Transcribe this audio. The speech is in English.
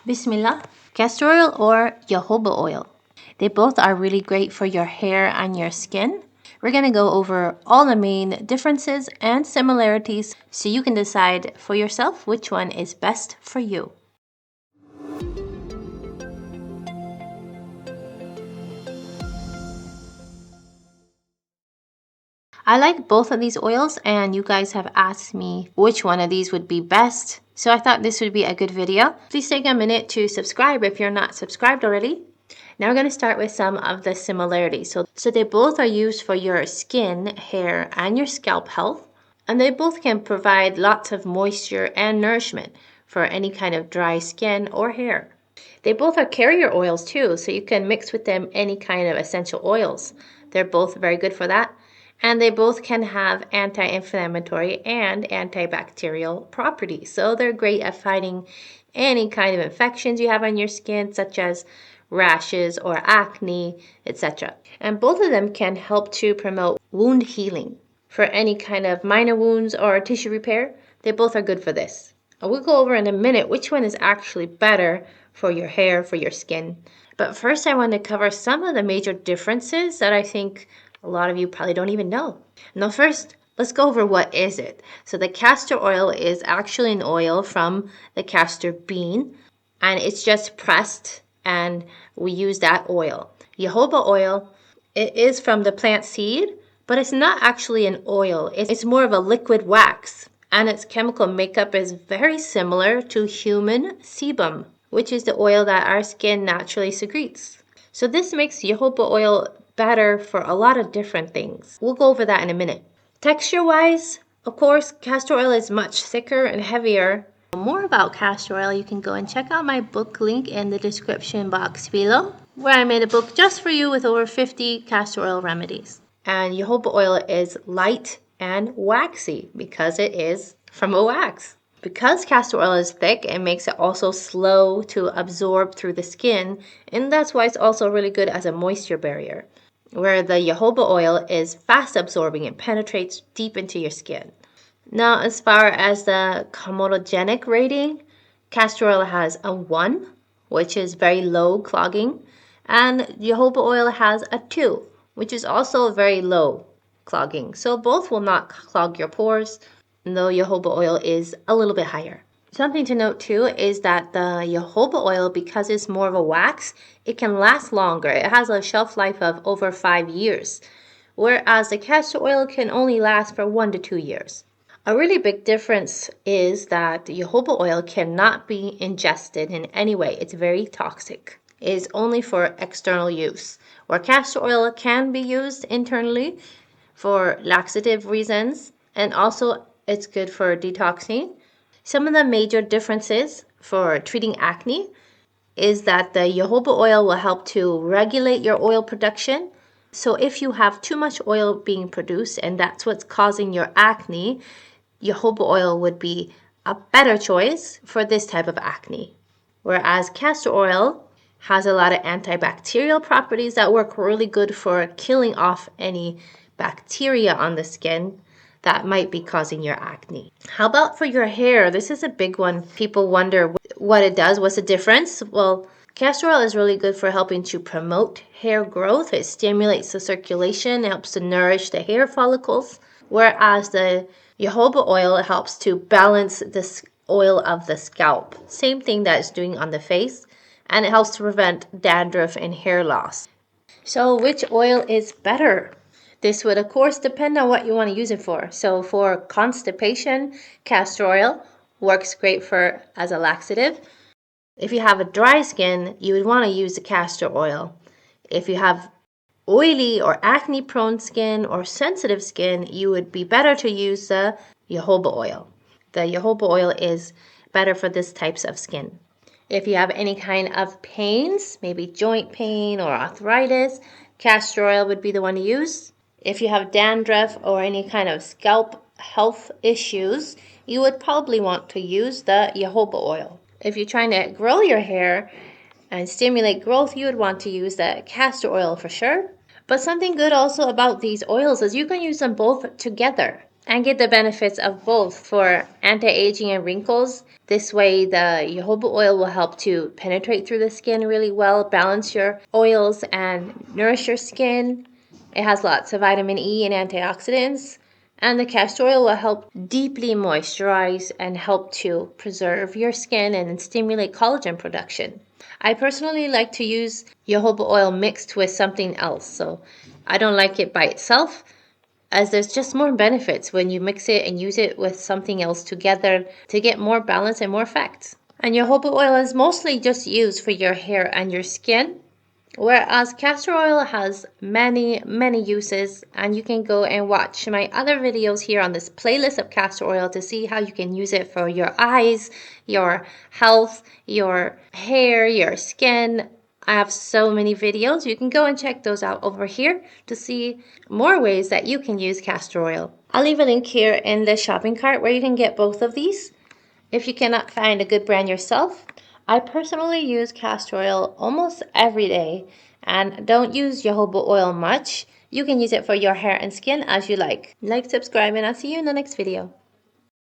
Bismillah, castor oil or jojoba oil. They both are really great for your hair and your skin. We're going to go over all the main differences and similarities so you can decide for yourself which one is best for you. I like both of these oils, and you guys have asked me which one of these would be best. So I thought this would be a good video. Please take a minute to subscribe if you're not subscribed already. Now we're going to start with some of the similarities. So they both are used for your skin, hair, and your scalp health. And they both can provide lots of moisture and nourishment for any kind of dry skin or hair. They both are carrier oils too, so you can mix with them any kind of essential oils. They're both very good for that. And they both can have anti-inflammatory and antibacterial properties. So they're great at fighting any kind of infections you have on your skin, such as rashes or acne, etc. And both of them can help to promote wound healing. For any kind of minor wounds or tissue repair, they both are good for this. We'll go over in a minute which one is actually better for your hair, for your skin. But first I want to cover some of the major differences that I think a lot of you probably don't even know. Now first, let's go over what is it. So the castor oil is actually an oil from the castor bean, and it's just pressed and we use that oil. Jojoba oil, it is from the plant seed, but it's not actually an oil. It's more of a liquid wax, and its chemical makeup is very similar to human sebum, which is the oil that our skin naturally secretes. So this makes jojoba oil better for a lot of different things. We'll go over that in a minute. Texture-wise, of course, castor oil is much thicker and heavier. For more about castor oil, you can go and check out my book link in the description box below, where I made a book just for you with over 50 castor oil remedies. And jojoba oil is light and waxy because it is from a wax. Because castor oil is thick, it makes it also slow to absorb through the skin, and that's why it's also really good as a moisture barrier, where the jojoba oil is fast absorbing and penetrates deep into your skin. Now, as far as the comedogenic rating, castor oil has a 1, which is very low clogging, and jojoba oil has a 2, which is also very low clogging. So both will not clog your pores, though jojoba oil is a little bit higher. Something to note too is that the jojoba oil, because it's more of a wax, it can last longer. It has a shelf life of over 5 years, whereas the castor oil can only last for 1 to 2 years. A really big difference is that jojoba oil cannot be ingested in any way. It's very toxic. It is only for external use, where castor oil can be used internally for laxative reasons, and also it's good for detoxing. Some of the major differences for treating acne is that the jojoba oil will help to regulate your oil production. So if you have too much oil being produced and that's what's causing your acne, jojoba oil would be a better choice for this type of acne. Whereas castor oil has a lot of antibacterial properties that work really good for killing off any bacteria on the skin that might be causing your acne. How about for your hair? This is a big one. People wonder what it does. What's the difference? Well, castor oil is really good for helping to promote hair growth. It stimulates the circulation, it helps to nourish the hair follicles, whereas the jojoba oil helps to balance the oil of the scalp. Same thing that it's doing on the face, and it helps to prevent dandruff and hair loss. So which oil is better? This would, of course, depend on what you want to use it for. So for constipation, castor oil works great for as a laxative. If you have a dry skin, you would want to use the castor oil. If you have oily or acne-prone skin or sensitive skin, you would be better to use the jojoba oil. The jojoba oil is better for this types of skin. If you have any kind of pains, maybe joint pain or arthritis, castor oil would be the one to use. If you have dandruff or any kind of scalp health issues, you would probably want to use the jojoba oil. If you're trying to grow your hair and stimulate growth, you would want to use the castor oil for sure. But something good also about these oils is you can use them both together. and get the benefits of both for anti-aging and wrinkles. This way, the jojoba oil will help to penetrate through the skin really well, balance your oils, and nourish your skin. It has lots of vitamin E and antioxidants. And the castor oil will help deeply moisturize and help to preserve your skin and stimulate collagen production. I personally like to use jojoba oil mixed with something else, so I don't like it by itself, as there's just more benefits when you mix it and use it with something else together to get more balance and more effects. And jojoba oil is mostly just used for your hair and your skin, whereas castor oil has many uses, and you can go and watch my other videos here on this playlist of castor oil to see how you can use it for your eyes, your health, your hair, your skin. I have so many videos. You can go and check those out over here to see more ways that you can use castor oil. I'll leave a link here in the shopping cart where you can get both of these if you cannot find a good brand yourself. I personally use castor oil almost every day and don't use jojoba oil much. You can use it for your hair and skin as you like. Like, subscribe, and I'll see you in the next video.